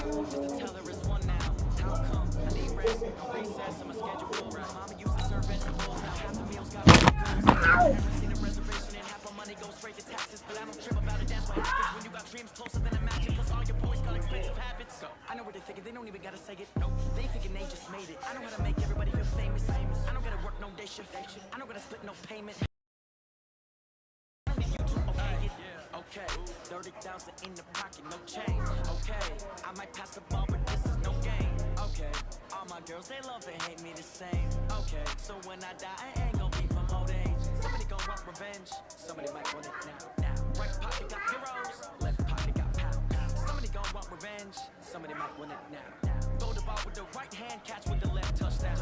Just to tell her it's one now. How come? I need rest, no recess in my schedule. Mama used to serve vegetables, now half the meals got vegetables. Never seen a reservation and half my money goes straight to taxes. But I don't trip about it, that's what happens when you got dreams closer than a magic. Plus all your boys got expensive habits. So I know what they're thinking, they don't even gotta say it. Nope, they thinking they just made it. I know how to make everybody feel famous. I don't gotta work no day shift. I don't gotta split no payment. Okay, 30,000 in the pocket, no change. Okay, I might pass the ball, but this is no game. Okay, all my girls, they love and hate me the same. Okay, so when I die, I ain't gonna be from old age. Somebody gon' want revenge, somebody might want it now. Right pocket got euros, left pocket got pounds. Somebody gon' want revenge, somebody might want it now. Throw the ball with the right hand, catch with the left, touchdown.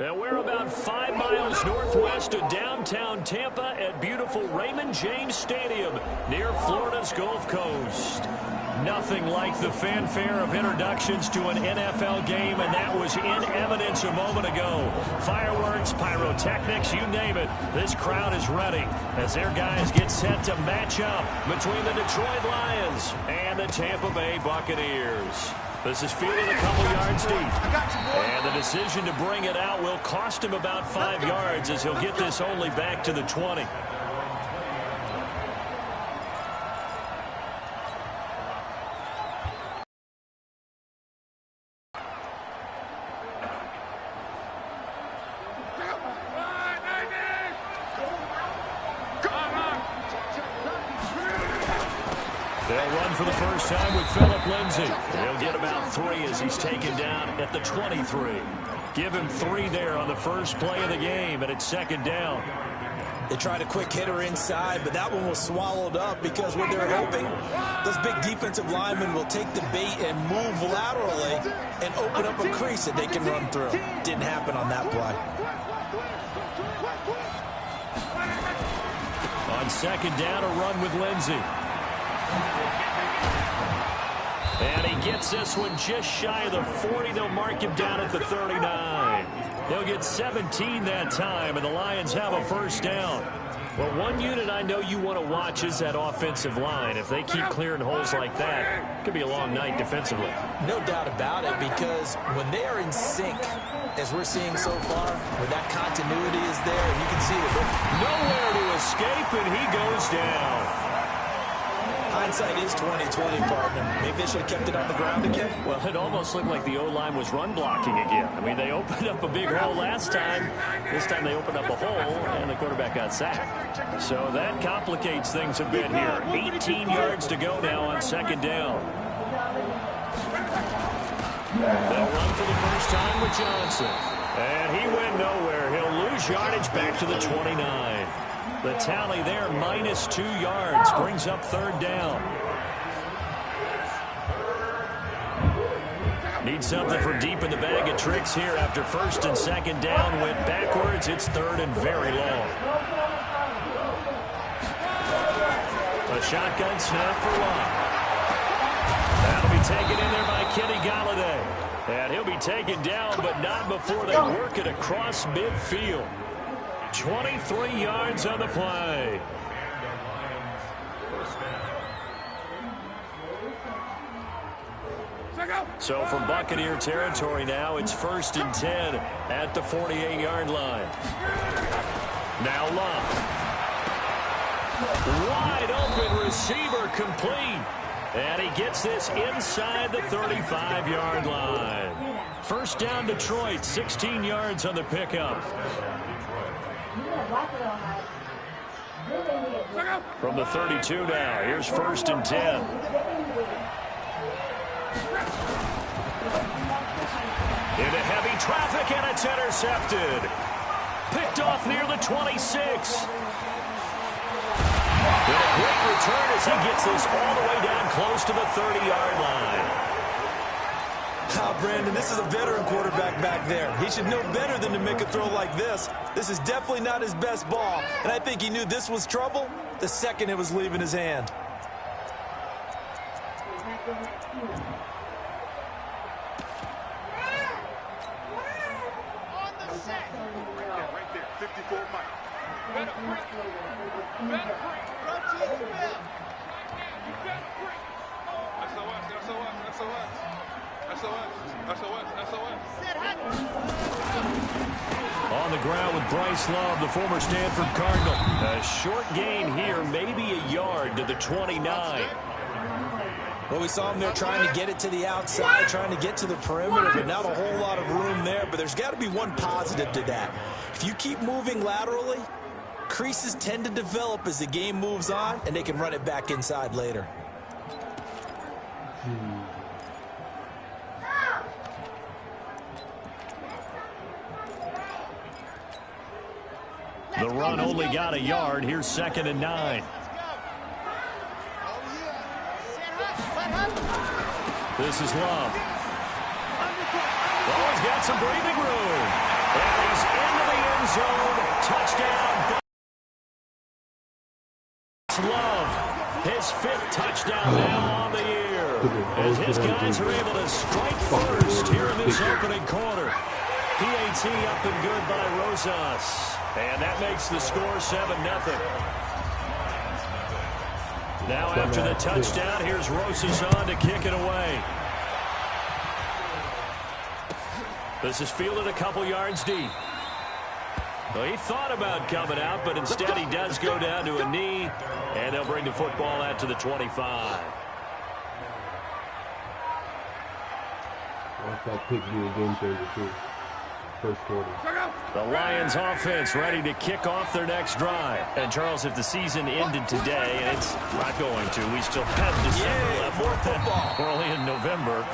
And we're about 5 miles northwest of downtown Tampa at beautiful Raymond James Stadium near Florida's Gulf Coast. Nothing like the fanfare of introductions to an NFL game, and that was in evidence a moment ago. Fireworks, pyrotechnics, you name it. This crowd is ready as their guys get set to match up between the Detroit Lions and the Tampa Bay Buccaneers. This is fielded a couple yards deep. And the decision to bring it out will cost him about 5 yards as he'll get this only back to the 20. They'll run for the first time with Phillip Lindsay. He'll get about 3 as he's taken down at the 23. Give him 3 there on the first play of the game, and it's second down. They tried a quick hitter inside, but that one was swallowed up because what they're hoping, those big defensive linemen will take the bait and move laterally and open up a crease that they can run through. Didn't happen on that play. On second down, a run with Lindsay. And he gets this one just shy of the 40. They'll mark him down at the 39. They'll get 17 that time, and the Lions have a first down. Well, one unit I know you want to watch is that offensive line. If they keep clearing holes like that, it could be a long night defensively. No doubt about it, because when they are in sync, as we're seeing so far, when that continuity is there, and you can see that nowhere to escape, and he goes down. Hindsight is 20/20, partner. Maybe they should have kept it on the ground again. Well, it almost looked like the O-line was run blocking again. I mean, they opened up a big hole last time. This time they opened up a hole, and the quarterback got sacked. So that complicates things a bit here. 18 yards to go now on second down. They'll run for the first time with Johnson. And he went nowhere. He'll lose yardage back to the 29. The tally there, -2 yards, brings up third down. Need something for deep in the bag of tricks here after first and second down went backwards. It's third and very long. A shotgun snap for Love. That'll be taken in there by Kenny Galladay. And he'll be taken down, but not before they work it across midfield. 23 yards on the play. So from Buccaneer territory now, it's 1st and 10 at the 48-yard line. Now Love. Wide open receiver complete. And he gets this inside the 35-yard line. First down Detroit, 16 yards on the pickup. From the 32 now, here's 1st and 10. Into heavy traffic, and it's intercepted. Picked off near the 26. And a great return as he gets this all the way down close to the 30-yard line. Brandon, this is a veteran quarterback back there. He should know better than to make a throw like this. This is definitely not his best ball, and I think he knew this was trouble the second it was leaving his hand. On the set. Right there, 54 Mike. Better break. On the ground with Bryce Love, the former Stanford Cardinal. A short gain here, maybe a yard to the 29. Well, we saw him there trying to get it to the outside, trying to get to the perimeter, but not a whole lot of room there. But there's got to be one positive to that. If you keep moving laterally, creases tend to develop as the game moves on, and they can run it back inside later. The run only got a yard. Here's 2nd and 9. This is Love. Oh, he's got some breathing room. And he's into the end zone. Touchdown. Love, his 5th touchdown now on the year. As his guys are able to strike first here in this opening quarter. PAT up and good by Rosas. And that makes the score 7-0. Now after the touchdown, here's Rosas on to kick it away. This is fielded a couple yards deep. Well, he thought about coming out, but instead he does go down to a knee, and they'll bring the football out to the 25. Watch that pick be a game changer, too. First quarter. The Lions offense ready to kick off their next drive. And Charles, if the season ended today, and it's not going to, we still have December left. More football. We're only in November,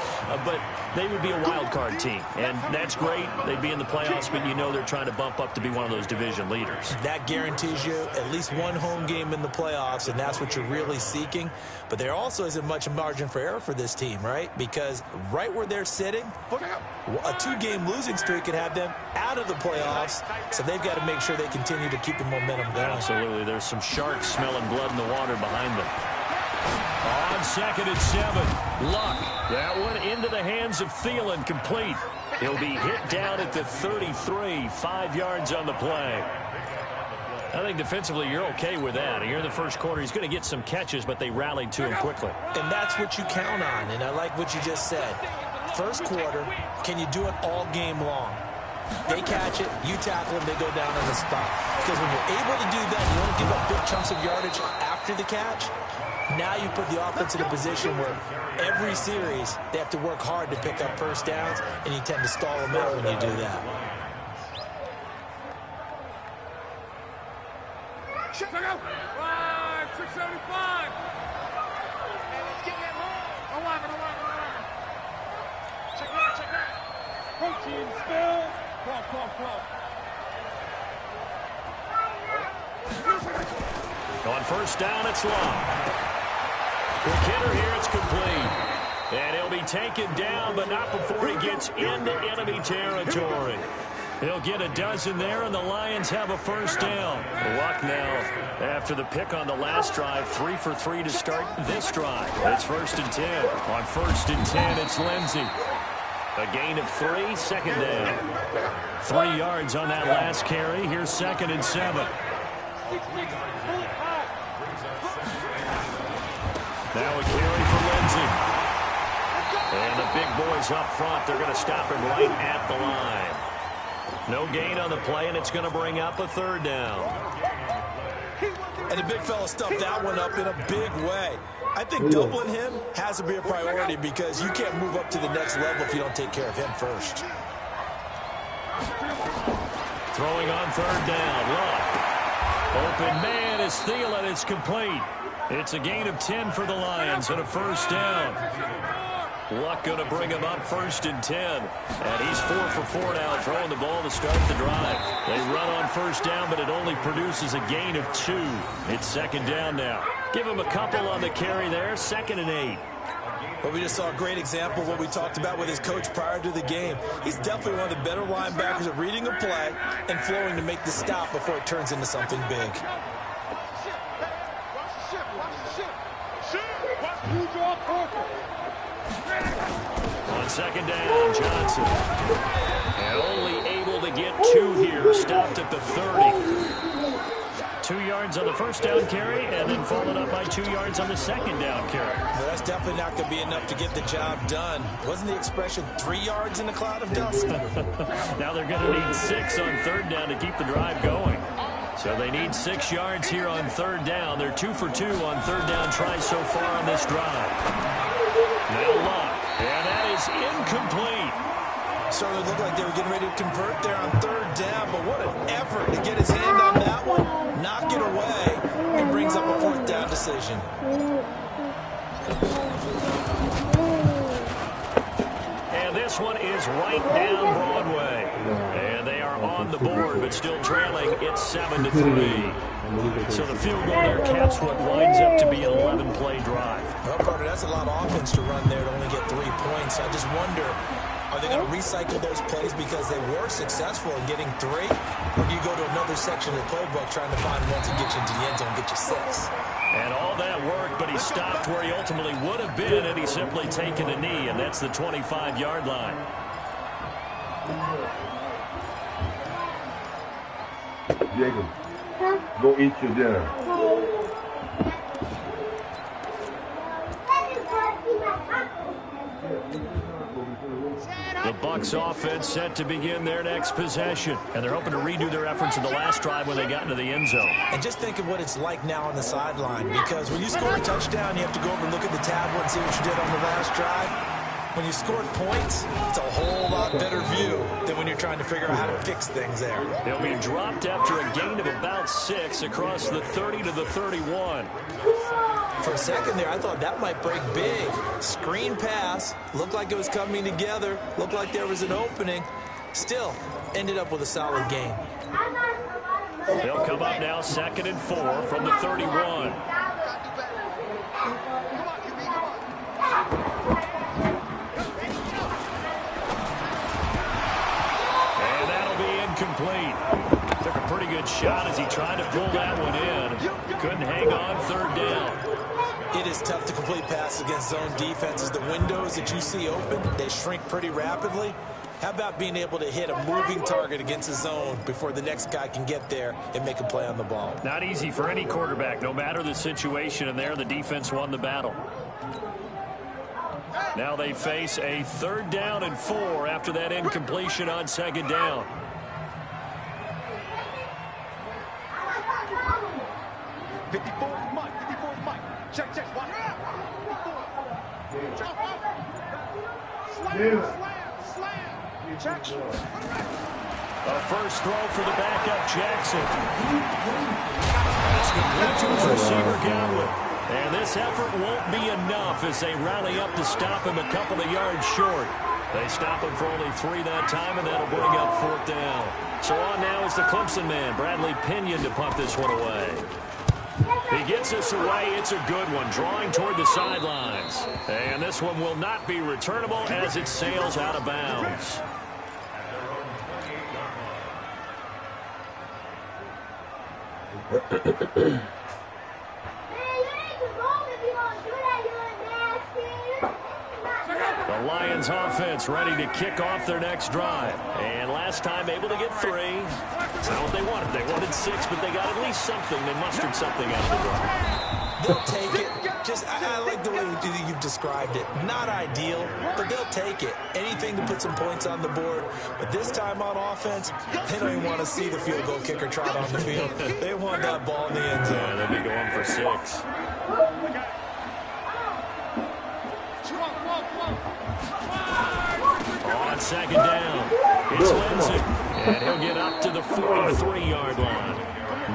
but they would be a wild card team, and that's great. They'd be in the playoffs, but you know they're trying to bump up to be one of those division leaders. That guarantees you at least one home game in the playoffs, and that's what you're really seeking. But there also isn't much margin for error for this team, right? Because right where they're sitting, a 2-game losing streak could have them out of the playoffs, so they've got to make sure they continue to keep the momentum going. Absolutely. There's some sharks smelling blood in the water behind them. On 2nd and 7. Luck. That one into the hands of Thielen, complete. He'll be hit down at the 33, 5 yards on the play. I think defensively you're okay with that. Here in the first quarter, he's going to get some catches, but they rallied to him quickly. And that's what you count on, and I like what you just said. First quarter, can you do it all game long? They catch it, you tackle them, they go down on the spot. Because when you're able to do that, you don't give up big chunks of yardage after the catch. Now you put the offense in a position where every series they have to work hard to pick up first downs, and you tend to stall them out when you do that. Check out. 675. Check out. Protein spill. Come. On first down, it's Long. Quick hitter here, it's complete. And he'll be taken down, but not before he gets into enemy territory. He'll get a dozen there, and the Lions have a first down. Luck now, after the pick on the last drive, 3 for 3 to start this drive. It's 1st and 10. On 1st and 10, it's Lindsey. A gain of 3, 2nd down. 3 yards on that last carry. Here's 2nd and 7. Now a carry for Lindsey. And the big boys up front, they're going to stop him right at the line. No gain on the play, and it's going to bring up a 3rd down. And the big fella stuffed that one up in a big way. I think doubling him has to be a priority because you can't move up to the next level if you don't take care of him first. Throwing on 3rd down. Luck. Open man is Thielen. It's complete. It's a gain of 10 for the Lions and a first down. Luck going to bring him up 1st and 10. And he's 4 for 4 now, throwing the ball to start the drive. They run on first down, but it only produces a gain of 2. It's 2nd down now. Give him a couple on the carry there, 2nd and 8. Well, we just saw a great example of what we talked about with his coach prior to the game. He's definitely one of the better linebackers at reading a play and flowing to make the stop before it turns into something big. On 2nd down, Johnson. And only able to get 2 here. Stopped at the 30. 2 yards on the first down carry, and then followed up by 2 yards on the 2nd down carry. Well, that's definitely not going to be enough to get the job done. Wasn't the expression 3 yards in a cloud of dust? Now they're going to need 6 on 3rd down to keep the drive going. So they need 6 yards here on 3rd down. They're 2 for 2 on 3rd down tries so far on this drive. Now Luck, and that is incomplete. Certainly looked like they were getting ready to convert there on 3rd down, but what an effort to get his hand on that one, knock it away, and brings up a 4th down decision. And this one is right down Broadway. And they are on the board, but still trailing. It's 7-3. So the field goal there caps what winds up to be an 11-play drive. Well, Carter, that's a lot of offense to run there to only get 3 points. I just wonder, are they going to recycle those plays because they were successful in getting 3? Or do you go to another section of the playbook trying to find one to get you into the end zone and get you 6? And all that worked, but he stopped where he ultimately would have been, and he's simply taken a knee, and that's the 25-yard line. Diego, go eat your dinner. The Bucs offense set to begin their next possession, and they're hoping to redo their efforts in the last drive when they got into the end zone. And just think of what it's like now on the sideline, because when you score a touchdown, you have to go over and look at the tablet and see what you did on the last drive. When you scored points, it's a whole lot better view than when you're trying to figure out how to fix things there. They'll be dropped after a gain of about 6 across the 30 to the 31. For a second there, I thought that might break big. Screen pass, looked like it was coming together, looked like there was an opening. Still, ended up with a solid gain. They'll come up now 2nd and 4 from the 31. And that'll be incomplete. Took a pretty good shot as he tried to pull that one in. Couldn't hang on 3rd down. It is tough to complete passes against zone defenses. The windows that you see open, they shrink pretty rapidly. How about being able to hit a moving target against a zone before the next guy can get there and make a play on the ball? Not easy for any quarterback, no matter the situation, and there the defense won the battle. Now they face a 3rd down and 4 after that incompletion on 2nd down. Check. Watch. Slam. Check. A first throw for the backup, Jackson. It's complete to his receiver, Godwin. And this effort won't be enough as they rally up to stop him a couple of yards short. They stop him for only 3 that time, and that'll bring up 4th down. So on now is the Clemson man, Bradley Pinion, to punt this one away. He gets this away. It's a good one, drawing toward the sidelines. And this one will not be returnable as it sails out of bounds. The Lions offense ready to kick off their next drive. And last time able to get 3. It's not what they wanted. They wanted 6, but they got at least something. They mustered something out of the drive. They'll take it. I like the way you've described it. Not ideal, but they'll take it. Anything to put some points on the board. But this time on offense, they don't even want to see the field goal kicker trot on the field. They want that ball in the end zone. Yeah, they'll be going for 6. On 2nd down, it's Lindsay, and he'll get up to the 43-yard line.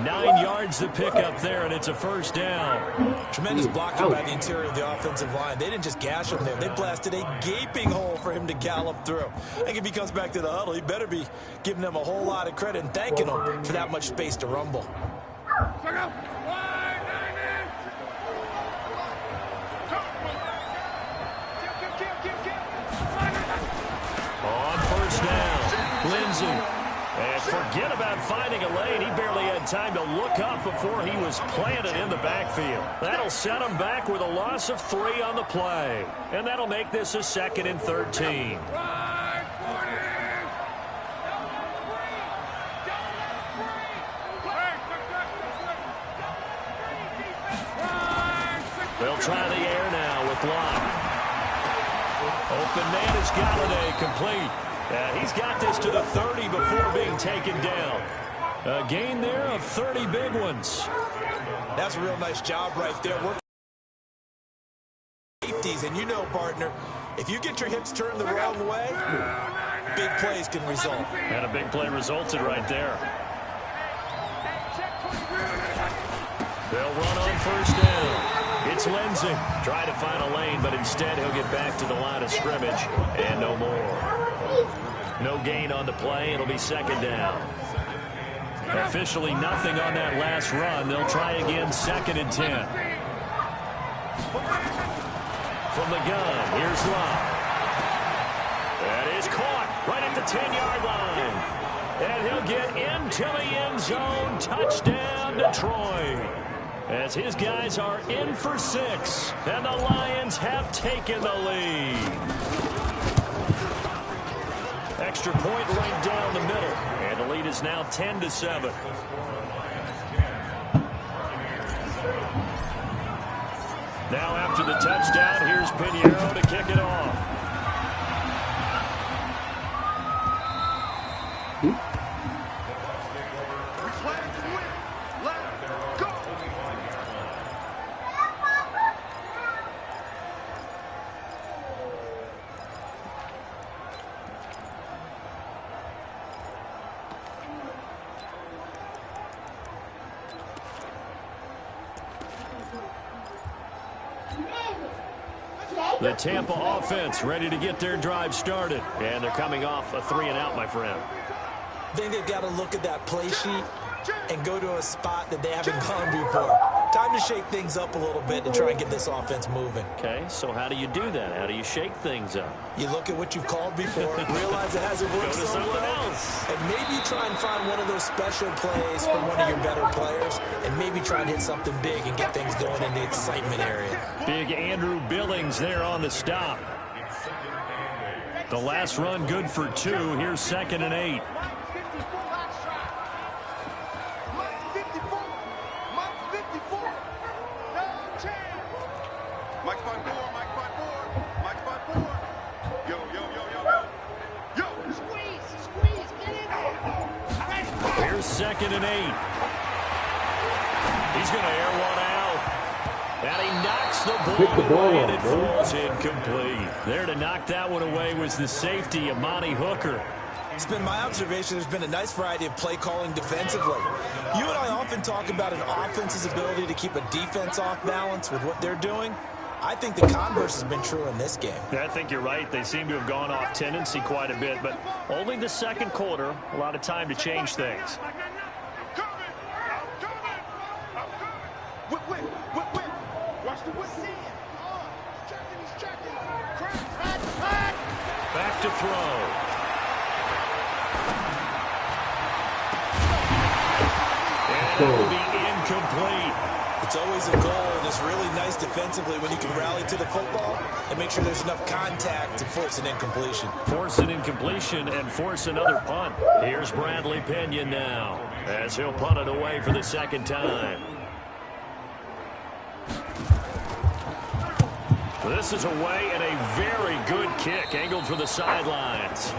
9 yards to pick up there, and it's a 1st down. Tremendous blocking by the interior of the offensive line. They didn't just gash him there. They blasted a gaping hole for him to gallop through. I think if he comes back to the huddle, he better be giving them a whole lot of credit and thanking them for that much space to rumble. On 1st down, Lindsay. And forget about finding a lane. He barely had time to look up before he was planted in the backfield. That'll set him back with a loss of 3 on the play. And that'll make this a 2nd and 13. They'll try the air now with Locke. Open man is Galladay, complete. He's got this to the 30 before being taken down. A gain there of 30 big ones. That's a real nice job right there. Working safeties, and you know, partner, if you get your hips turned the wrong way, big plays can result. And a big play resulted right there. They'll run on 1st down. It's Lindsay. Try to find a lane, but instead he'll get back to the line of scrimmage. And no more. No gain on the play. It'll be 2nd down. Officially nothing on that last run. They'll try again 2nd and 10. From the gun, here's Locke. That is caught right at the 10-yard line. And he'll get into the end zone. Touchdown, Detroit. As his guys are in for 6. And the Lions have taken the lead. Extra point right down the middle. And the lead is now 10-7. Now after the touchdown, here's Pinheiro to kick it off. The Tampa offense ready to get their drive started. And they're coming off a 3-and-out, my friend. I think they've got to look at that play sheet and go to a spot that they haven't gone before. Time to shake things up a little bit and try and get this offense moving. Okay, so how do you do that? How do you shake things up? You look at what you've called before, realize it hasn't worked so well, and maybe you try and find one of those special plays from one of your better players, and maybe try and hit something big and get things going in the excitement area. Big Andrew Billings there on the stop. The last run good for 2. Here's 2nd and 8. Here's 2nd and 8. He's going to air one out. And he knocks the ball away, and it falls incomplete. There to knock that one away was the safety, Amani Hooker. It's been my observation there's been a nice variety of play calling defensively. You and I often talk about an offense's ability to keep a defense off balance with what they're doing. I think the converse has been true in this game. Yeah, I think you're right. They seem to have gone off tendency quite a bit, but only the second quarter, a lot of time to change things. Back to throw. And it will be incomplete. It's always a goal, and it's really nice defensively when you can rally to the football and make sure there's enough contact to force an incompletion. Force an incompletion and force another punt. Here's Bradley Pinion now as he'll punt it away for the second time. This is away and a very good kick angled for the sidelines.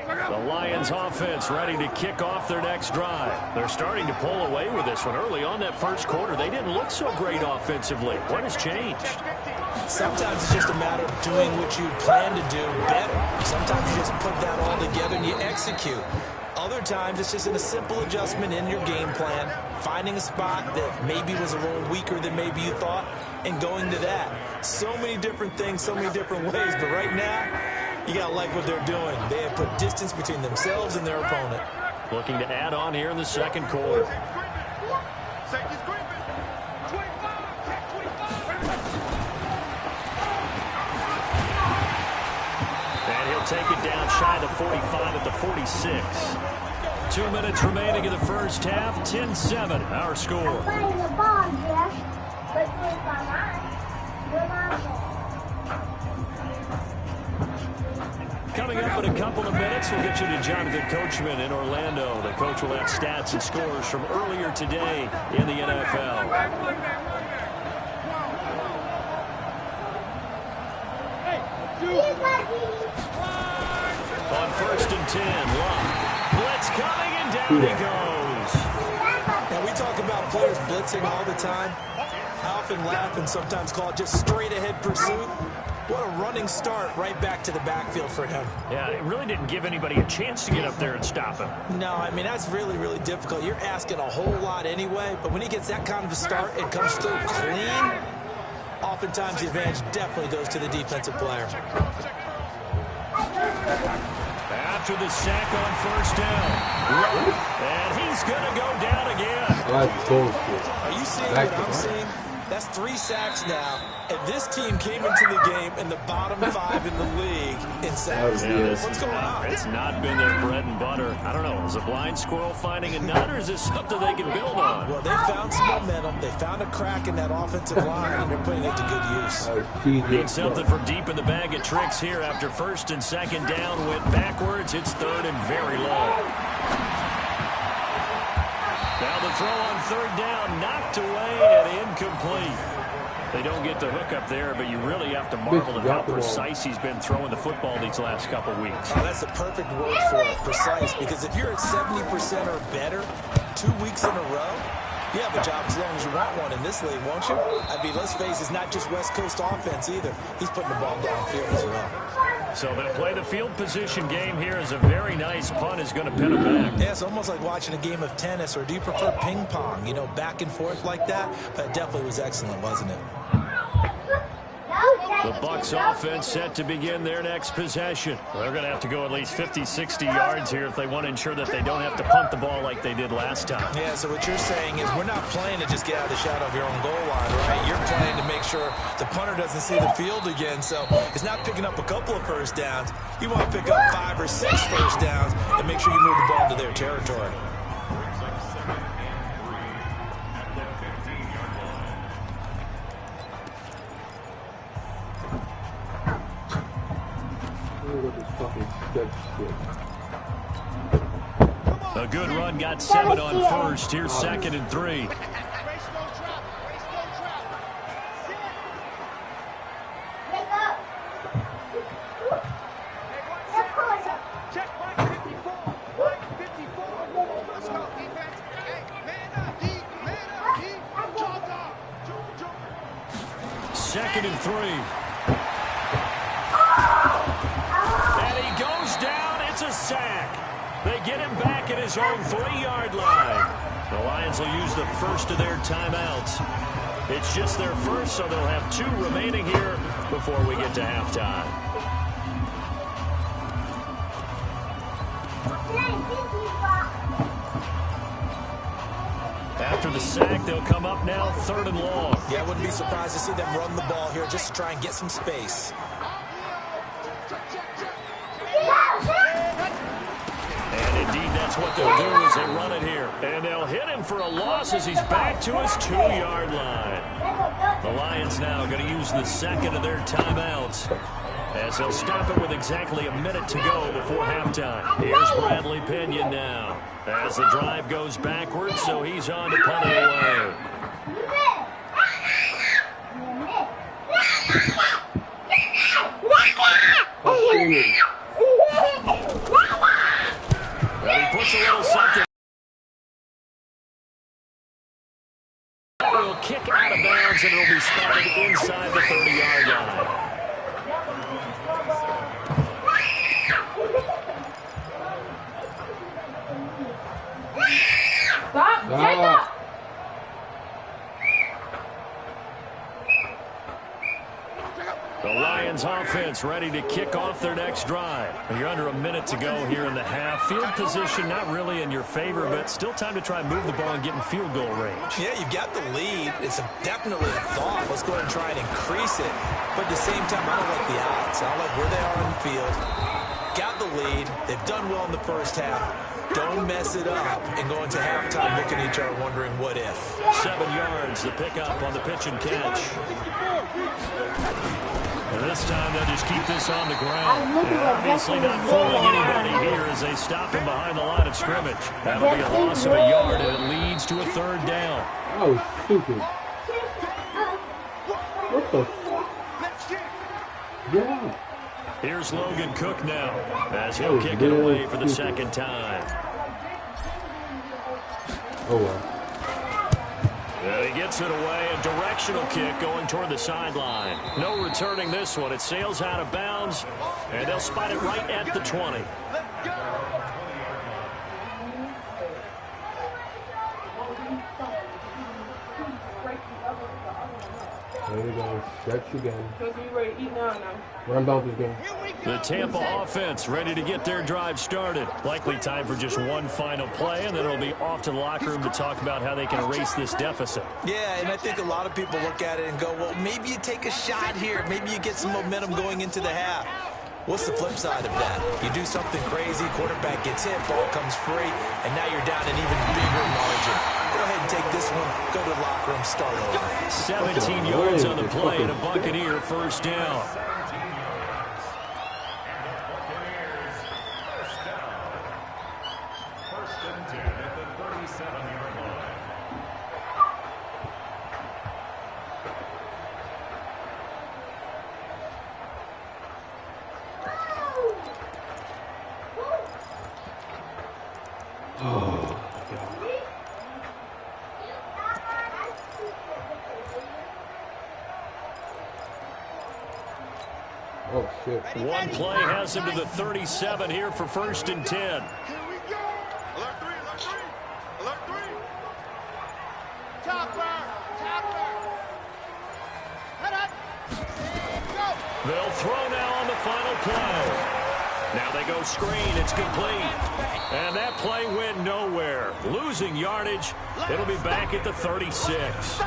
The Lions offense ready to kick off their next drive. They're starting to pull away with this one. Early on that first quarter, they didn't look so great offensively. What has changed? Sometimes it's just a matter of doing what you plan to do better. Sometimes you just put that all together and you execute. Other times it's just a simple adjustment in your game plan, finding a spot that maybe was a little weaker than maybe you thought, and going to that. So many different things, so many different ways, but right now, you got to like what they're doing. They have put distance between themselves and their opponent. Looking to add on here in the second quarter. And he'll take it down shy of the 45 at the 46. 2 minutes remaining in the first half. 10-7, our score. Coming up in a couple of minutes, we'll get you to Jonathan Coachman in Orlando. The coach will have stats and scores from earlier today in the NFL. On 1st and 10, Locke. Blitz coming, and down he goes. Now, we talk about players blitzing all the time. I often laugh and sometimes call it just straight-ahead pursuit. What a running start right back to the backfield for him. Yeah, it really didn't give anybody a chance to get up there and stop him. No, I mean, that's really, really difficult. You're asking a whole lot anyway, but when he gets that kind of a start and comes through clean, oftentimes the advantage definitely goes to the defensive player. After the sack on 1st down. And he's going to go down again. That's bullshit. Are you seeing what I'm seeing? That's 3 sacks now, and this team came into the game in the bottom 5 in the league in sacks. What's going on? It's not been their bread and butter. I don't know. Is a blind squirrel finding a nut, or is this something they can build on? Well, they found some momentum. They found a crack in that offensive line, and they're putting it to good use. Need something from deep in the bag of tricks here after 1st and 2nd down. Went backwards. It's 3rd and very low. Now the throw on 3rd down, knocked away and incomplete. They don't get the hook up there, but you really have to marvel at how precise he's been throwing the football these last couple weeks. Oh, that's the perfect word for it, precise, because if you're at 70% or better 2 weeks in a row, you have a job as long as you want one in this league, won't you? I mean, let's face it, it's not just West Coast offense either. He's putting the ball downfield as well. So they'll play the field position game here as a very nice punt is going to pin him back. Yeah, it's almost like watching a game of tennis, or do you prefer ping pong, you know, back and forth like that? But it definitely was excellent, wasn't it? The Bucs offense set to begin their next possession. They're going to have to go at least 50, 60 yards here if they want to ensure that they don't have to punt the ball like they did last time. Yeah, so what you're saying is we're not playing to just get out of the shadow of your own goal line, right? You're playing to make sure the punter doesn't see the field again. So it's not picking up a couple of first downs. You want to pick up 5 or 6 first downs and make sure you move the ball into their territory. A good run got 7 on first. Here's 2nd and 3. Second and 3. And he goes down. It's a sack. They get him back at his own 3-yard line. The Lions will use the first of their timeouts. It's just their first, so they'll have 2 remaining here before we get to halftime. After the sack, they'll come up now 3rd and long. Yeah, I wouldn't be surprised to see them run the ball here just to try and get some space. And indeed, that's what they'll do as they run it here. And they'll hit him for a loss as he's back to his 2-yard line. The Lions now going to use the second of their timeouts as they'll stop it with exactly a minute to go before halftime. Here's Bradley Pinion now as the drive goes backwards, so he's on to punt it away. Well, he puts a little something. Will kick out of bounds, and it'll be spotted inside the 30-yard line. Stop, Jacob! The Lions offense ready to kick off their next drive. You're under a minute to go here in the half. Field position not really in your favor, but still time to try and move the ball and get in field goal range. Yeah, you've got the lead. It's definitely a thought. Let's go ahead and try and increase it. But at the same time, I don't like the odds. I don't like where they are on the field. Got the lead. They've done well in the first half. Don't mess it up and go into halftime looking at each other wondering what if. 7 yards, the pickup on the pitch and catch. And this time they'll just keep this on the ground. And obviously not fooling anybody here as they stop him behind the line of scrimmage. That'll be a loss of a yard, and it leads to a 3rd down. Oh, stupid. What the? Yeah. Here's Logan Cook now as he'll kick it away for the 2nd time. Oh, well. And he gets it away, a directional kick going toward the sideline. No returning this one. It sails out of bounds, and they'll spot it right at the 20. There we go. Stretch again. Because we ready to eat now. Run bounce this game. The Tampa offense ready to get their drive started. Likely time for just one final play, and then it'll be off to the locker room to talk about how they can erase this deficit. Yeah, and I think a lot of people look at it and go, well, maybe you take a shot here. Maybe you get some momentum going into the half. What's the flip side of that? You do something crazy, quarterback gets hit, ball comes free, and now you're down an even bigger margin. Go ahead and take this one, go to the locker room, start over. 17 yards on the play, and a Buccaneer 1st down. Oh, shit. One play has him to the 37 here for 1st and 10. Here we go. Alert 3, alert 3. Alert 3. Topper, topper. Head up. Go. They'll throw now on the final play. Now they go screen. It's complete. And that play went nowhere. Losing yardage. It'll be back at the 36.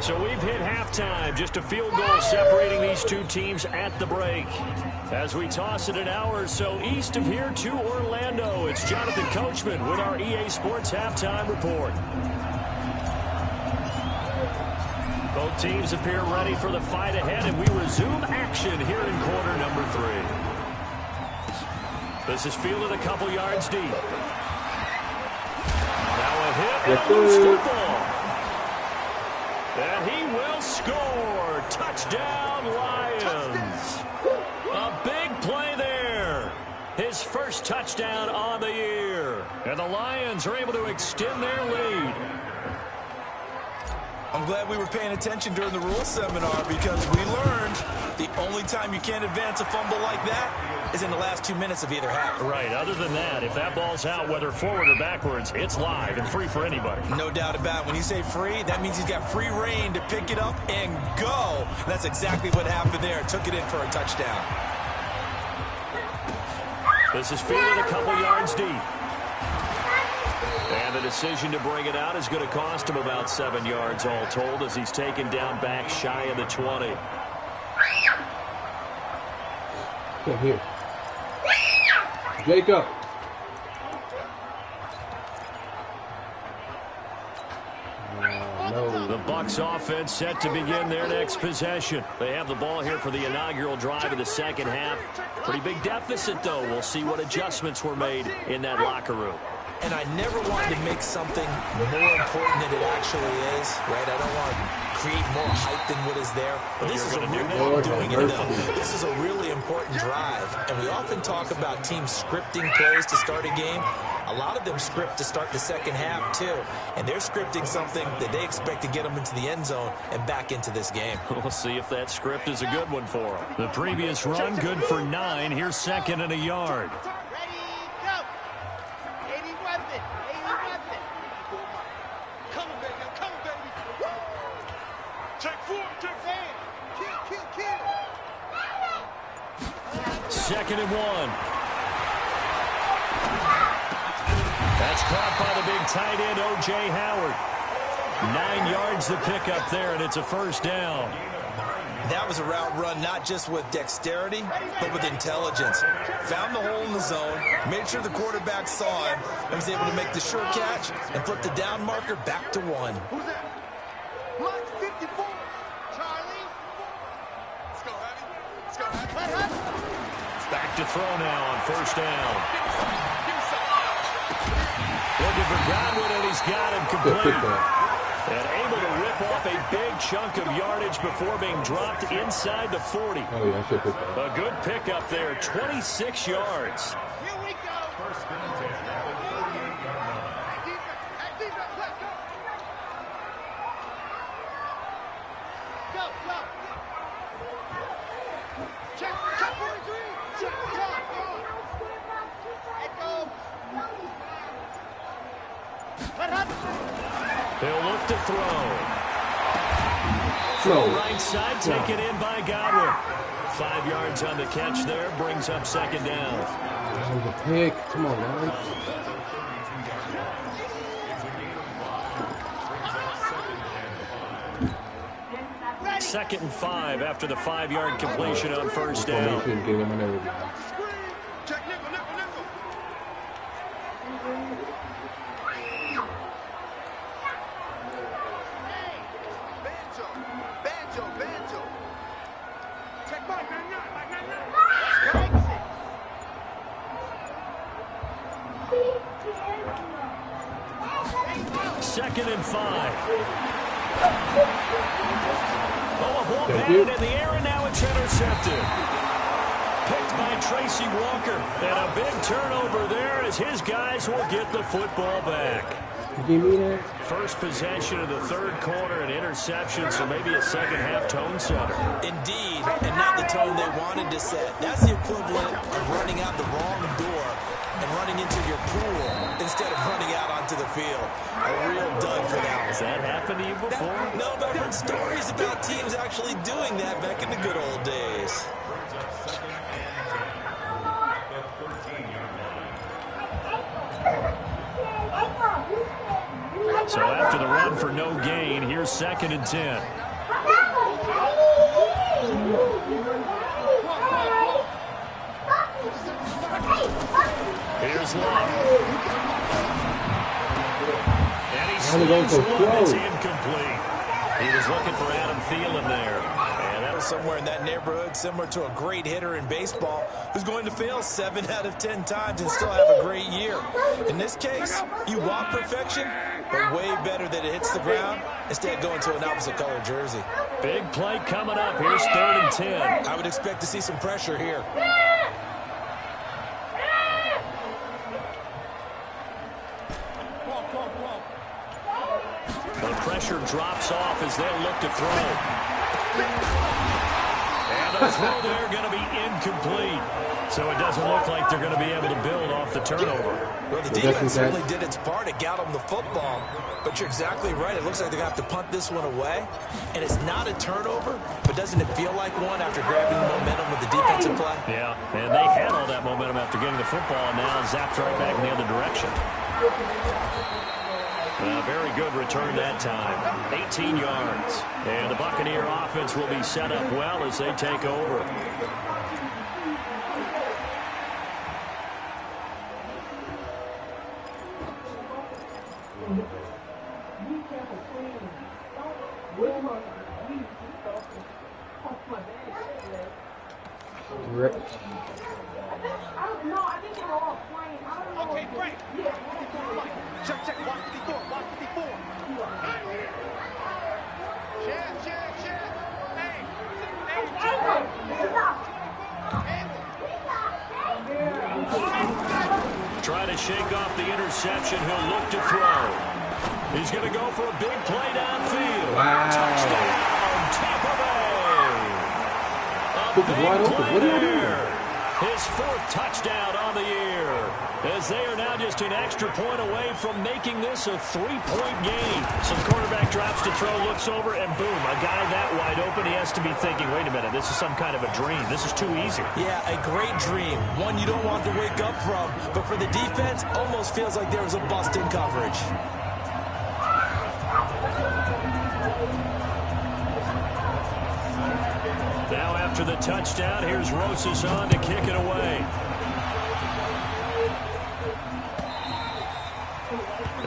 So we've hit halftime. Just a field goal separating these two teams at the break. As we toss it an hour or so east of here to Orlando, it's Jonathan Coachman with our EA Sports Halftime Report. Both teams appear ready for the fight ahead, and we resume action here in quarter number 3. This is fielded a couple yards deep. Now a hit and a loose football. And he will score. Touchdown, Lions. A big play there. His first touchdown on the year. And the Lions are able to extend their lead. I'm glad we were paying attention during the rules seminar because we learned the only time you can't advance a fumble like that is in the last 2 minutes of either half. Right. Other than that, if that ball's out, whether forward or backwards, it's live and free for anybody. No doubt about it. When you say free, that means he's got free reign to pick it up and go. And that's exactly what happened there. Took it in for a touchdown. This is fielded a couple yards deep. And the decision to bring it out is going to cost him about 7 yards all told as he's taken down back shy of the 20. Come here. Jacob. No. The Bucs offense set to begin their next possession. They have the ball here for the inaugural drive of the second half. Pretty big deficit, though. We'll see what adjustments were made in that locker room. And I never wanted to make something more important than it actually is, right? I don't want to create more hype than what is there. But this is a really doing it though. This is a really important drive. And we often talk about teams scripting plays to start a game. A lot of them script to start the second half, too. And they're scripting something that they expect to get them into the end zone and back into this game. We'll see if that script is a good one for them. The previous run, good for 9. Here's second and a yard. Second and 1. That's caught by the big tight end, O.J. Howard. 9 yards to pick up there, and it's a first down. That was a route run not just with dexterity, but with intelligence. Found the hole in the zone, made sure the quarterback saw him, and was able to make the sure catch and flip the down marker back to 1. Who's that? Block 54. Charlie. Let's go, Abby. Let's go, Abby. Back to throw now on first down. Looking for Godwin, and he's got him complete. And able to rip off a big chunk of yardage before being dropped inside the 40. Oh, yeah, I should pick that. A good pickup there, 26 yards. Here we go. First and 10. Go, go. Check 43. Check, go. Let go. They'll look to throw. No. Right side taken in by Godwin. 5 yards on the catch there, brings up second down. That was a pick. Come on, man. Second and 5 after the 5-yard completion on first down. Check nickel, nickel, nickel. Banjo, banjo, banjo. Check back, man, Second and 5. Oh, a ball batted in the air, and now it's intercepted. Picked by Tracy Walker. And a big turnover there as his guys will get the football back. Give me that. First possession of the third quarter, an interception, so maybe a second-half tone setter. Indeed, and not the tone they wanted to set. That's the equivalent of running out the wrong door and running into your pool instead of running out onto the field. A real dud for that one. Has that happened to you before? No, but I've heard stories about teams actually doing that back in the good old days. So after the run for no gain, here's 2nd and 10. Here's Love. And he swings one that's incomplete. He was looking for Adam Thielen there. And that was somewhere in that neighborhood, similar to a great hitter in baseball who's going to fail 7 out of 10 times and still have a great year. In this case, you want perfection, but way better that it hits the ground instead of going to an opposite color jersey. Big play coming up. Here's 3rd and 10. I would expect to see some pressure here. The pressure drops off as they look to throw. And the throw there going to be incomplete. So it doesn't look like they're going to be able to build off the turnover. Well, the defense certainly did its part to got them the football. But you're exactly right. It looks like they're going to have to punt this one away. And it's not a turnover, but doesn't it feel like one after grabbing momentum with the defensive play? Yeah, and they had all that momentum after getting the football, and now zapped right back in the other direction. Very good return that time. 18 yards. And the Buccaneer offense will be set up well as they take over. Okay, great. Check, 154, 154. Share. Hey. Try to shake off the interception. He'll look to throw. He's going to go for a big play downfield. Wow. Touchdown, Tampa Bay. A big play there. His 4th touchdown on the year, as they are now just an extra point away from making this a 3-point game. Some quarterback drops to throw, looks over, and boom, a guy that wide open, he has to be thinking, wait a minute, this is some kind of a dream. This is too easy. Yeah, a great dream. One you don't want to wake up from. But for the defense, almost feels like there was a bust in coverage. Now after the touchdown, here's Rosas on to kick it away.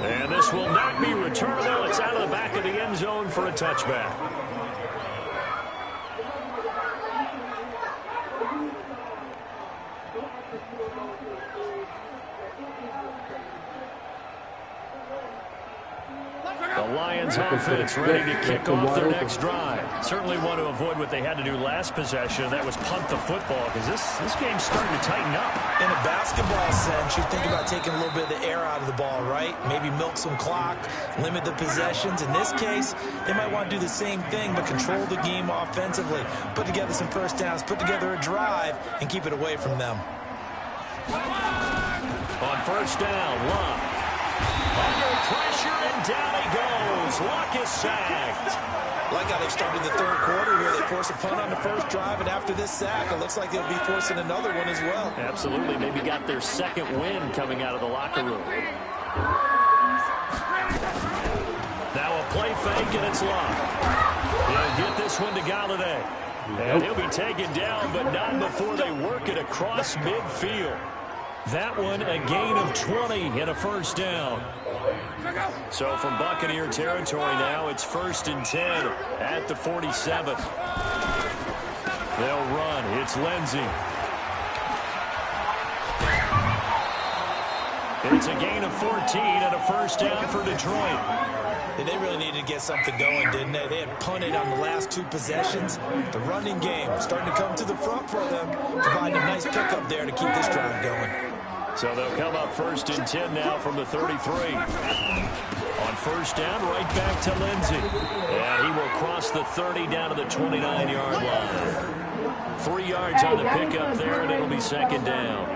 And this will not be returnable. It's out of the back of the end zone for a touchback. The Lions offense ready to kick off their next drive. Certainly want to avoid what they had to do last possession. That was punt the football, because this game's starting to tighten up. In a basketball sense, you think about taking a little bit of the air out of the ball, right? Maybe milk some clock, limit the possessions. In this case, they might want to do the same thing, but control the game offensively. Put together some first downs, put together a drive, and keep it away from them. On first down, Love. Under pressure, and down he goes. Luck is sacked. Like how they started the 3rd quarter here. They force a punt on the first drive, and after this sack, it looks like they'll be forcing another one as well. Absolutely. Maybe got their 2nd win coming out of the locker room. Now a play fake, and it's Love. He'll get this one to Galladay. And he'll be taken down, but not before they work it across midfield. That one a gain of 20 and a first down. So from Buccaneer territory now, it's 1st and 10 at the 47th. They'll run. It's Lindsey. It's a gain of 14 and a first down for Detroit. And they really needed to get something going, didn't they? They had punted on the last 2 possessions. The running game starting to come to the front for them, providing a nice pickup there to keep this drive going. So they'll come up 1st and 10 now from the 33. On first down, right back to Lindsey. And he will cross the 30 down to the 29-yard line. 3 yards on the pickup there, and it'll be 2nd down.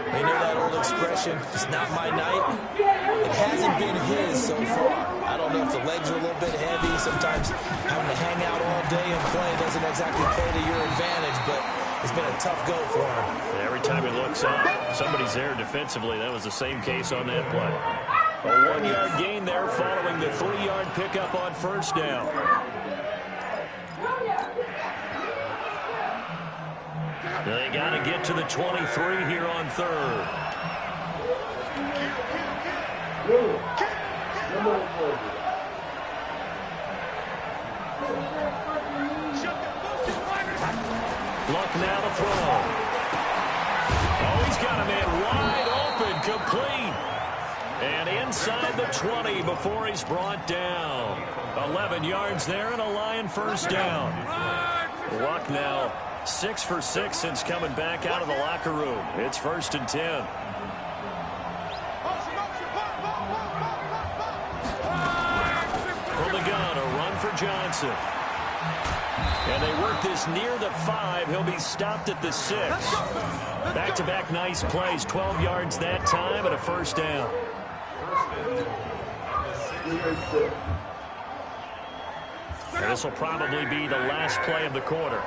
They know that old expression, it's not my night. It hasn't been his so far. I don't know if the legs are a little bit heavy. Sometimes having to hang out all day and play doesn't exactly play to your advantage, but it's been a tough go for him. Every time he looks up, somebody's there defensively. That was the same case on that play. A 1-yard gain there following the 3-yard pickup on first down. They got to get to the 23 here on third. Luck now to throw. Oh, he's got a man wide open, complete. And inside the 20 before he's brought down. 11 yards there and a Lion first down. Luck now 6 for 6 since coming back out of the locker room. It's 1st and 10. From the gun, a run for Johnson. And they work this near the 5. He'll be stopped at the 6. Back-to-back nice plays. 12 yards that time and a first down. And this will probably be the last play of the quarter.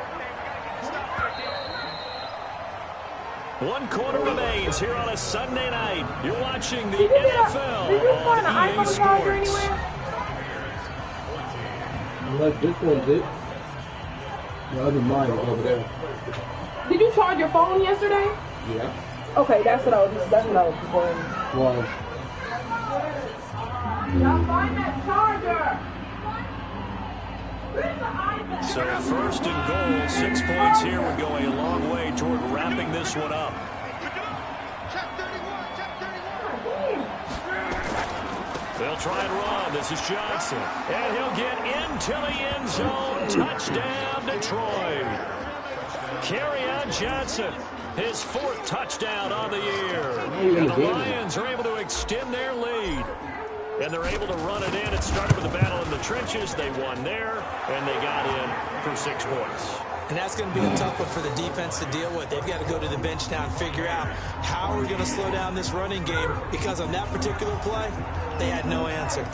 1 quarter remains here on a Sunday night. You're watching the NFL on EA Sports. Unless this one's it. The other mine is over there. Did you charge your phone yesterday? Yeah. Okay, that's what I was referring. Why? Y'all find that charger. So 1st and goal, 6 points here would go a long way toward wrapping this one up. They'll try and run. This is Johnson. And he'll get into the end zone. Touchdown, Detroit. Kerryon Johnson, his 4th touchdown on the year. And the Lions are able to extend their lead. And they're able to run it in. It started with a battle in the trenches. They won there, and they got in for 6 points. And that's going to be a tough one for the defense to deal with. They've got to go to the bench now and figure out how are we going to slow down this running game, because on that particular play, they had no answer.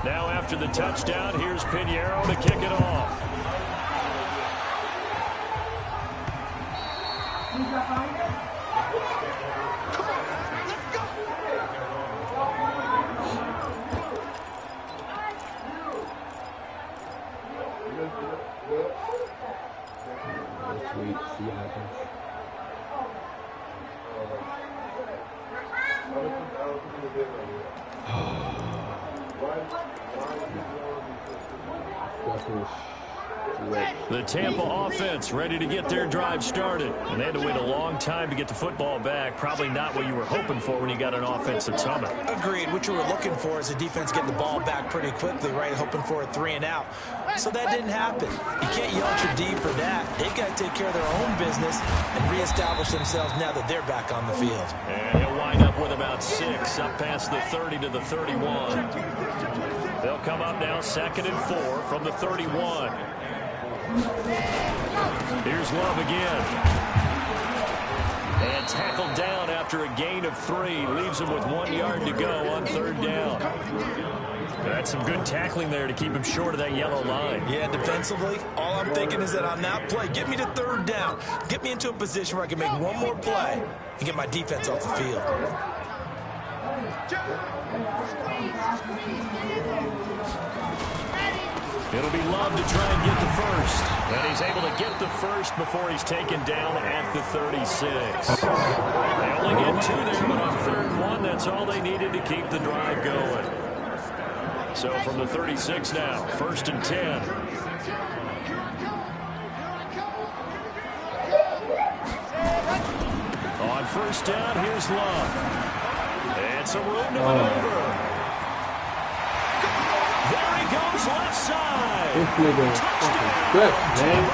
Now after the touchdown, here's Pinheiro to kick it off. See what happens. The Tampa offense ready to get their drive started. And they had to wait a long time to get the football back. Probably not what you were hoping for when you got an offensive summit. Agreed. What you were looking for is the defense getting the ball back pretty quickly, right? Hoping for a 3 and out. So that didn't happen. You can't yell at your D for that. They've got to take care of their own business and reestablish themselves now that they're back on the field. And he'll wind up with about 6 up past the 30 to the 31. They'll come up now 2nd and 4 from the 31. Here's Love again. And tackled down after a gain of 3. Leaves him with 1 yard to go on 3rd down. That's some good tackling there to keep him short of that yellow line. Yeah, defensively, all I'm thinking is that on that play, get me to 3rd down. Get me into a position where I can make one more play and get my defense off the field. It'll be Love to try and get the first. And he's able to get the first before he's taken down at the 36. They only get 2 there, but on 3rd and 1, that's all they needed to keep the drive going. So from the 36 now, 1st and 10. On 1st down, here's Love. And some room to maneuver. There he goes, left side. This nigga fucking man.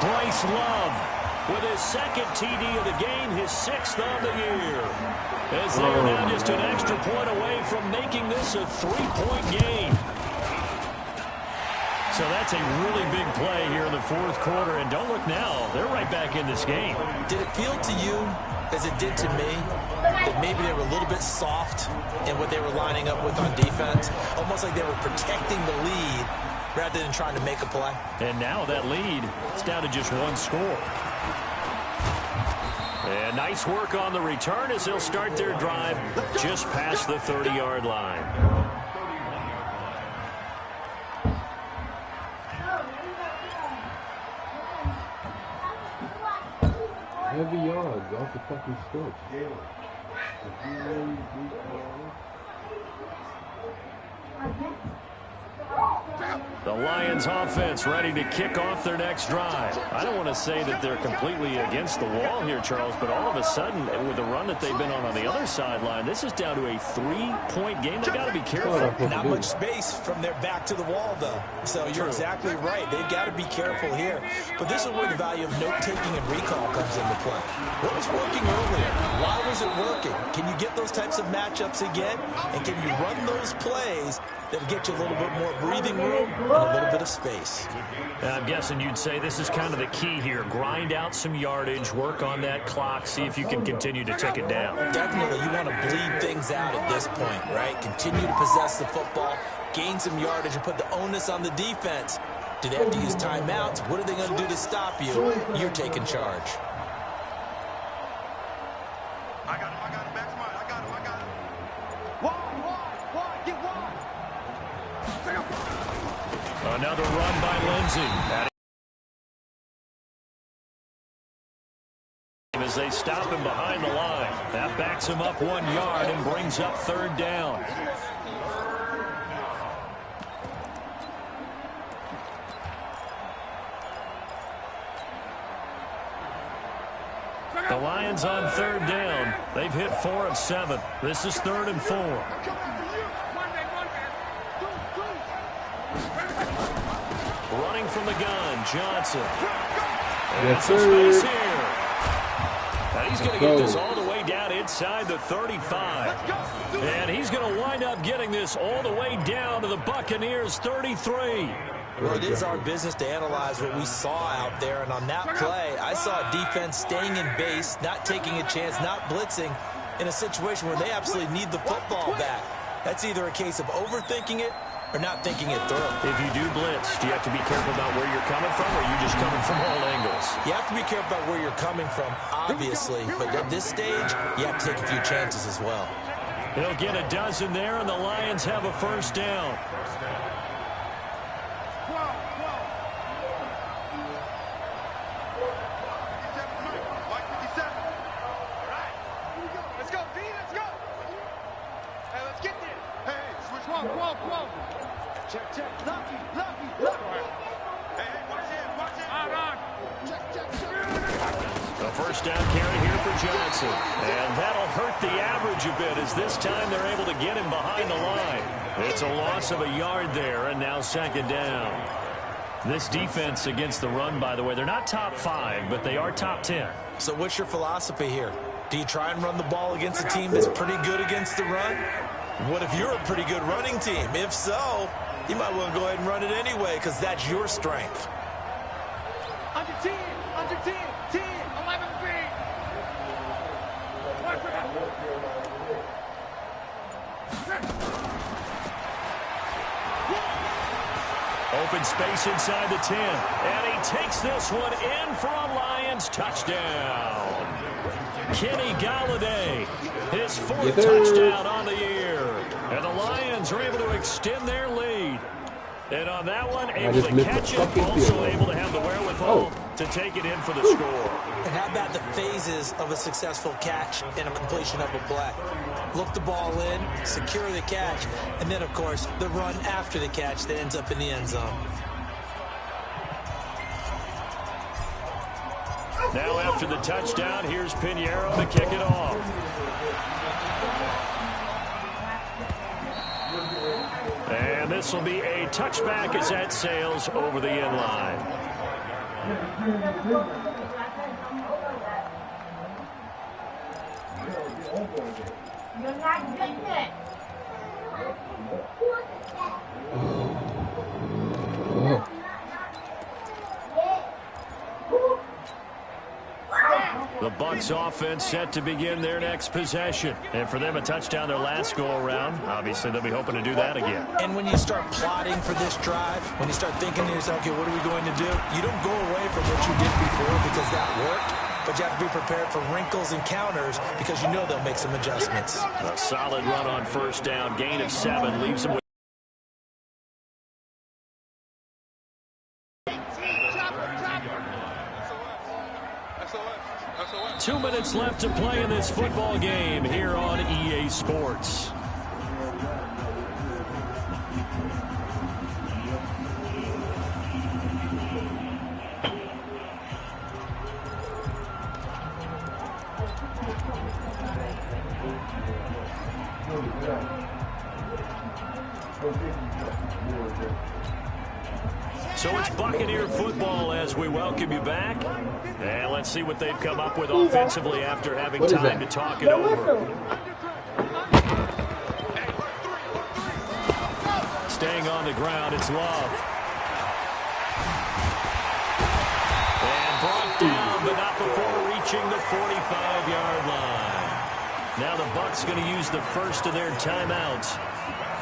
Bryce Love with his 2nd TD of the game, his 6th on the year. As they are now just an extra point away from making this a 3-point game. So that's a really big play here in the fourth quarter. And don't look now. They're right back in this game. Did it feel to you, as it did to me, that maybe they were a little bit soft in what they were lining up with on defense? Almost like they were protecting the lead rather than trying to make a play. And now that lead is down to just one score. And nice work on the return as they'll start their drive just past the 30-yard line. Heavy yards off the fucking stretch. The Lions offense ready to kick off their next drive. I don't want to say that they're completely against the wall here, Charles, but all of a sudden, with the run that they've been on the other sideline, this is down to a 3-point game. They've got to be careful. Not much space from their back to the wall, though. So you're exactly right. They've got to be careful here. But this is where the value of note-taking and recall comes into play. What was working earlier? Why was it working? Can you get those types of matchups again? And can you run those plays that'll get you a little bit more breathing room and a little bit of space? I'm guessing you'd say this is kind of the key here. Grind out some yardage, work on that clock, see if you can continue to tick it down. Definitely, you want to bleed things out at this point, right? Continue to possess the football, gain some yardage, and put the onus on the defense. Do they have to use timeouts? What are they going to do to stop you? You're taking charge. I got him, back smart. I got him. Wide, get wide. Another run by Lindsey. As they stop him behind the line. That backs him up 1 yard and brings up third down. The Lions on third down. They've hit 4 of 7. This is 3rd and 4. Running from the gun, Johnson. Yes, Some sir. space here. And he's going to get this all the way down inside the 35. And he's going to wind up getting this all the way down to the Buccaneers' 33. Well, it is our business to analyze what we saw out there, and on that play, I saw a defense staying in base, not taking a chance, not blitzing, in a situation where they absolutely need the football back. That's either a case of overthinking it or not thinking it through. If you do blitz, do you have to be careful about where you're coming from, or are you just coming from all angles? You have to be careful about where you're coming from, obviously, but at this stage, you have to take a few chances as well. He'll get a dozen there, and the Lions have a first down. Check. Lucky. Hey, watch it. A first down carry here for Johnson. And that'll hurt the average a bit as this time they're able to get him behind the line. It's a loss of a yard there, and now second down. This defense against the run, by the way, they're not top 5, but they are top 10. So what's your philosophy here? Do you try and run the ball against a team that's pretty good against the run? What if you're a pretty good running team? If so, you might want to go ahead and run it anyway because that's your strength. Under 10, 10, 11 feet. Open space inside the 10. And he takes this one in for a Lions touchdown. Kenny Galladay, his 4th touchdown on the year. And the Lions are able to extend their lead. And on that one, able to catch it, also able to have the wherewithal to take it in for the score. And how about the phases of a successful catch and a completion of a play? Look the ball in, secure the catch, and then, of course, the run after the catch that ends up in the end zone. Now after the touchdown, here's Pinheiro to kick it off. And this will be a touchback as that sails over the end line. You're not getting it. Oh. Bucs offense set to begin their next possession. And for them, a touchdown their last go-around. Obviously, they'll be hoping to do that again. And when you start plotting for this drive, when you start thinking to yourself, okay, what are we going to do? You don't go away from what you did before because that worked. But you have to be prepared for wrinkles and counters because you know they'll make some adjustments. A solid run on first down. Gain of 7 leaves them with 2 minutes left to play in this football game here on EA Sports. So it's Buccaneer football as we welcome you back. And let's see what they've come up with offensively after having time to talk it over. Staying on the ground, it's Love. And brought down, but not before reaching the 45-yard line. Now the Bucs going to use the first of their timeouts.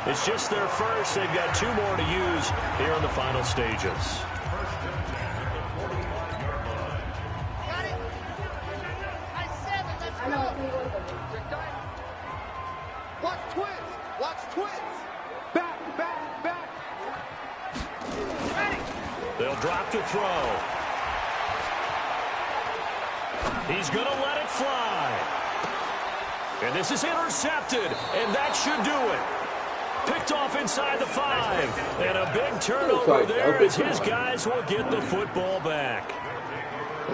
It's just their first. They've got 2 more to use here in the final stages. Watch twins. Watch twins. Back. Ready. They'll drop to throw. He's going to let it fly. And this is intercepted, and that should do it. Picked off inside the 5. And a big turnover there as his guys will get the football back.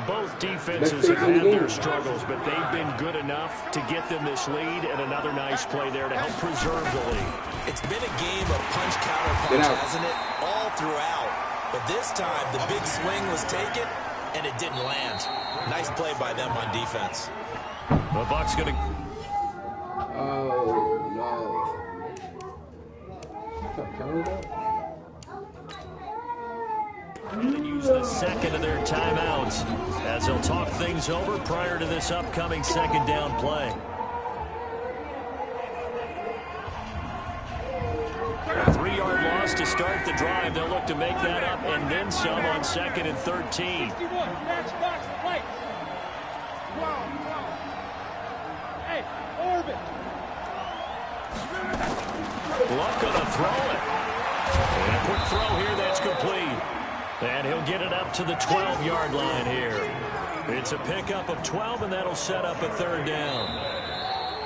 Both defenses have had their struggles, but they've been good enough to get them this lead, and another nice play there to help preserve the lead. It's been a game of punch-counter-punch, hasn't it? All throughout. But this time, the big swing was taken, and it didn't land. Nice play by them on defense. The Bucs going to... Oh, no. Going to use the second of their timeouts as they'll talk things over prior to this upcoming second down play. A 3-yard loss to start the drive. They'll look to make that up and then some on 2nd and 13. Luck gonna throw it. And a quick throw here that's complete. And he'll get it up to the 12-yard line here. It's a pickup of 12, and that'll set up a 3rd down.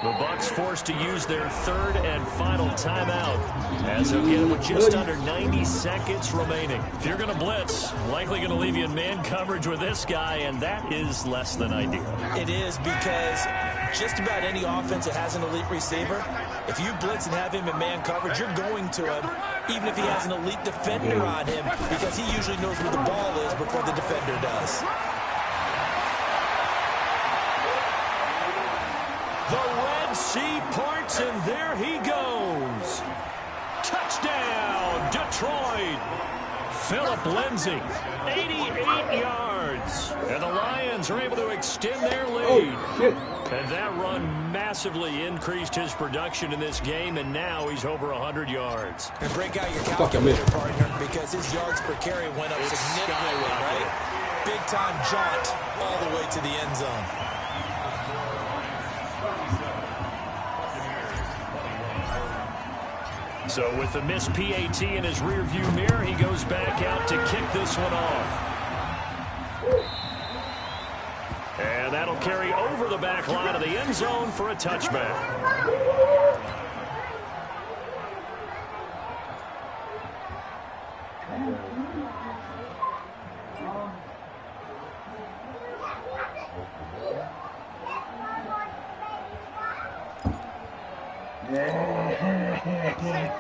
The Bucs forced to use their 3rd and final timeout as they'll get it with just under 90 seconds remaining. If you're going to blitz, likely going to leave you in man coverage with this guy, and that is less than ideal. It is because just about any offense that has an elite receiver, if you blitz and have him in man coverage, you're going to him, even if he has an elite defender on him, because he usually knows where the ball is before the defender does. The Red Sea parts, and there he goes. Touchdown, Detroit. Philip Lindsay, 88 yards. And the Lions are able to extend their lead. And that run massively increased his production in this game, and now he's over 100 yards. And break out your calculator, partner, because his yards per carry went up significantly, right? Big-time jaunt all the way to the end zone. So with the missed PAT in his rearview mirror, he goes back out to kick this one off. And that'll carry over the back line of the end zone for a touchback.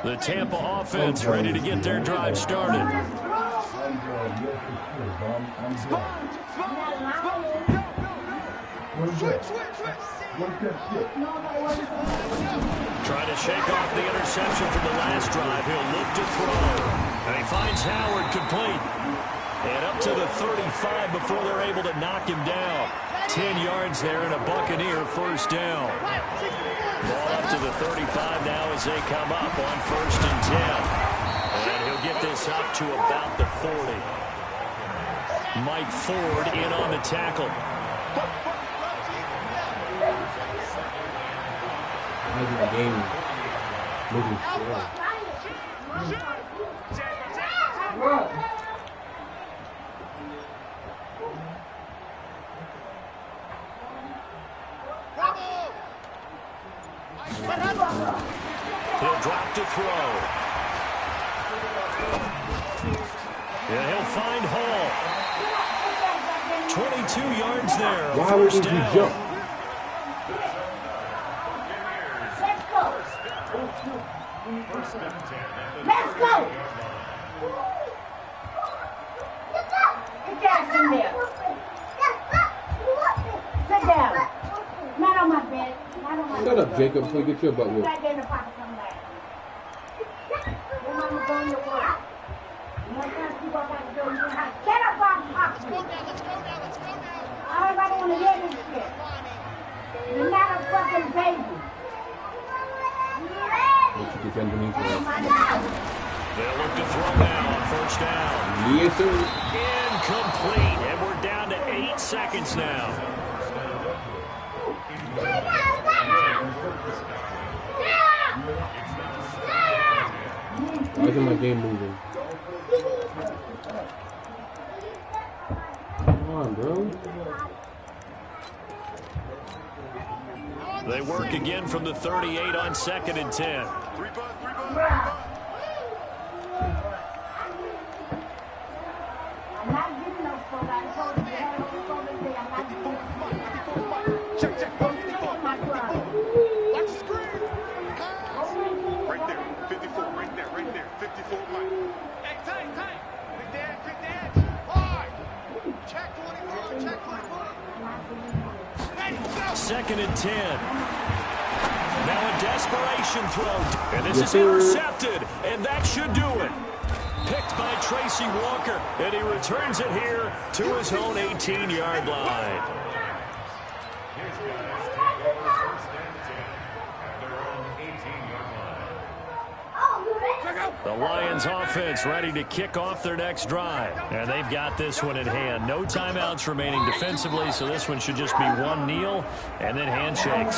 The Tampa offense ready to get their drive started. Trying to shake off the interception from the last drive. He'll look to throw. And he finds Howard complete. And up to the 35 before they're able to knock him down. 10 yards there and a Buccaneer first down. Ball up to the 35 now as they come up on 1st and 10. And he'll get this up to about the 40. Mike Ford in on the tackle. The game moving slow. He'll drop to throw. And he'll find Hall. 22 yards there. Why would you down. jump? Let's go! Sit down in there. Sit down. Not on my bed. Not on my Shut bed. up, Jacob, before you get your butt whooped. Right there in the pocket somewhere. Your mama going to work. You know, sometimes people got to go in your house. Get up off the pocket. Let's go now. Everybody want to hear this shit. You're not a fucking baby. What you defend beneath Oh that? my God. They'll look to throw now on 1st down. Yes, sir. Incomplete. And we're down to 8 seconds now. Why isn't my game moving? Come on, bro. They work again from the 38 on 2nd and 10. Three butt. I'm not giving no fuck. I told you that. I'm not giving no fuck. Check. Don't you take my club. Watch the screen. Right there. 54. Right there. 54. Mike. Hey, tight. Quick dad. Hard. Check 24. 2nd and 10. Now a desperation throw. And this Yes, is sir. intercepted. And that should do it. Picked by Tracy Walker. And he returns it here to his own 18-yard line. The Lions offense ready to kick off their next drive. And they've got this one in hand. No timeouts remaining defensively, so this one should just be one kneel and then handshakes.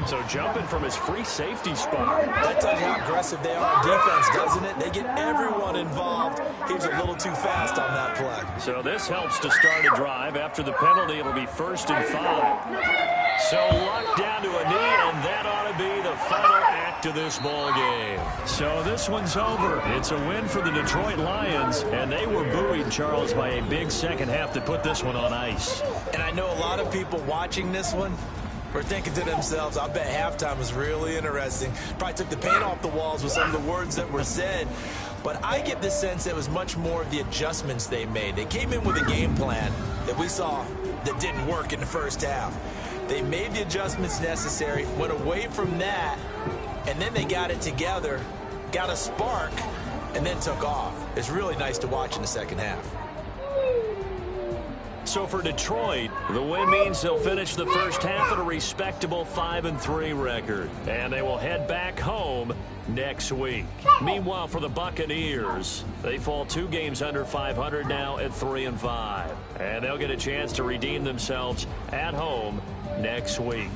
So jumping from his free safety spot. That tells you how aggressive they are on defense, doesn't it? They get everyone involved. He was a little too fast on that play. So this helps to start a drive. After the penalty, it'll be 1st and 5. So locked down to a knee, and that ought to be the final act of this ball game. So this one's over. It's a win for the Detroit Lions, and they were buoyed, Charles, by a big second half to put this one on ice. And I know a lot of people watching this one were thinking to themselves, I bet halftime was really interesting. Probably took the paint off the walls with some of the words that were said. But I get the sense it was much more of the adjustments they made. They came in with a game plan that we saw that didn't work in the first half. They made the adjustments necessary, went away from that, and then they got it together, got a spark, and then took off. It's really nice to watch in the second half. So for Detroit, the win means they'll finish the first half at a respectable 5-3 record. And they will head back home next week. Meanwhile, for the Buccaneers, they fall 2 games under 500 now at 3-5. And they'll get a chance to redeem themselves at home next week.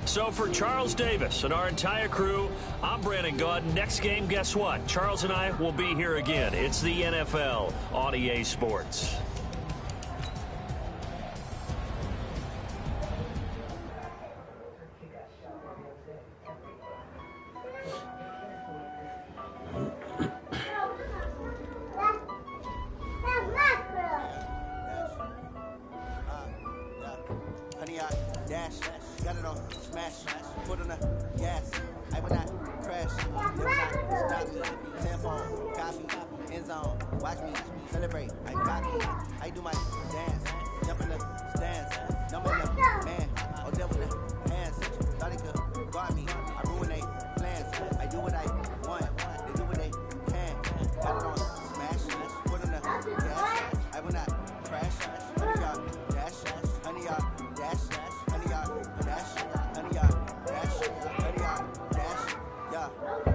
So for Charles Davis and our entire crew, I'm Brandon Gaudin. Next game, guess what? Charles and I will be here again. It's the NFL on EA Sports. Honey, I dash, got it on smash, foot on the gas. I will not crash, they will not stop me. Telephone, copy, end zone, watch me celebrate. I got me, I do my dance, jump in the stands, number in the man, or devil in the hands. Thought they could guard me, I ruin they plans. I do what I want, they do what they can. Got it on smash,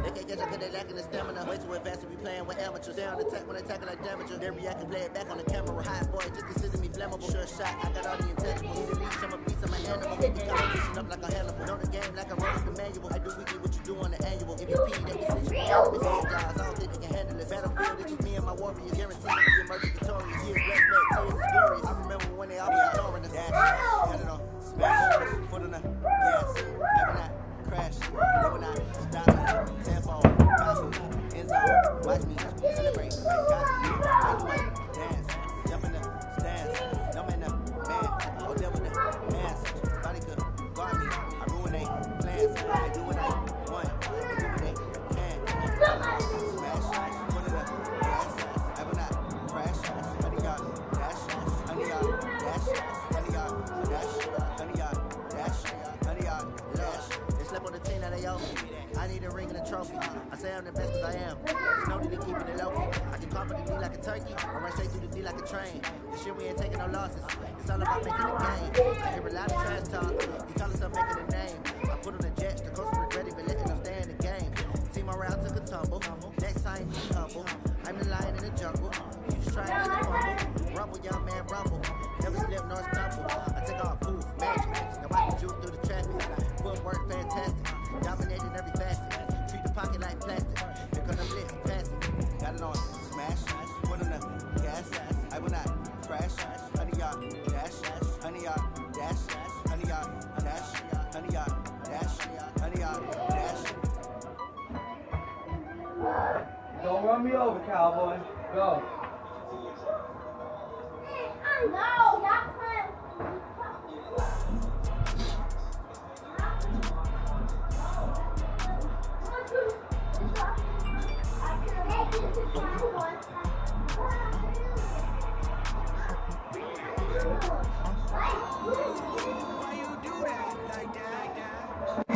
They can't catch up cause they lacking the stamina. Way too advanced to be playing with amateurs. They on attack when they tackle like damager. They react and play it back on the camera. Hot boy, just consider me flammable. Sure shot, I got all the intangibles. Need a leash, I'm a piece of my animal. Make me competition up like a Hannibal. Know the game like I wrote the manual. I do weekly what you do on the annual. MVP, that decision. It's head guys, I don't think they can handle it. Battlefield, it's just me and my warriors. Guaranteed to be emerging victorious. Years left, tears is glorious. I remember when they all be ignoring us. Dash, got it on, smash, foot on the gas. Every night, crash, never not stop. Tempo, copy, end zone, watch me celebrate. Got you, I do my dance, jump in the stands. No man, oh there with the hands. Body could guard me, I ruin they plans. I do what I want, they do what they can. Smash, foot in the gas. I will not crash. Honey yard, dash, honey yard, dash, honey yard, dash, honey yard, dash, honey yard, dash. They slept on the team, now they owe me. I need a ring and a trophy. I say I'm the best cause I am. There's no need to keep it low key. I can carve the D like a turkey, or run straight through the D like a train. This shit we ain't taking no losses. It's all about making a game. I hear a lot of trash talk. You call yourself making a name. I put on the jets, the coach regret even letting them stay in the game. Team around took a tumble. Next time be humble. I'm the lion in the jungle. You just try and make a fumble. Rumble, young man, rumble. Never slip nor stumble. I take off, poof, magic. Now watch me juke through the traffic. Footwork fantastic. Dominating every facet. Treat the pocket like plastic. Here come the blitz, pass it. Got it on, smash. Put on the gas. I will not crash. Honey yard, dash. Honey yard, dash. Honey yard, dash. Honey yard, dash. Honey yard, dash. Don't run me over, cowboy. Go. No, that's not.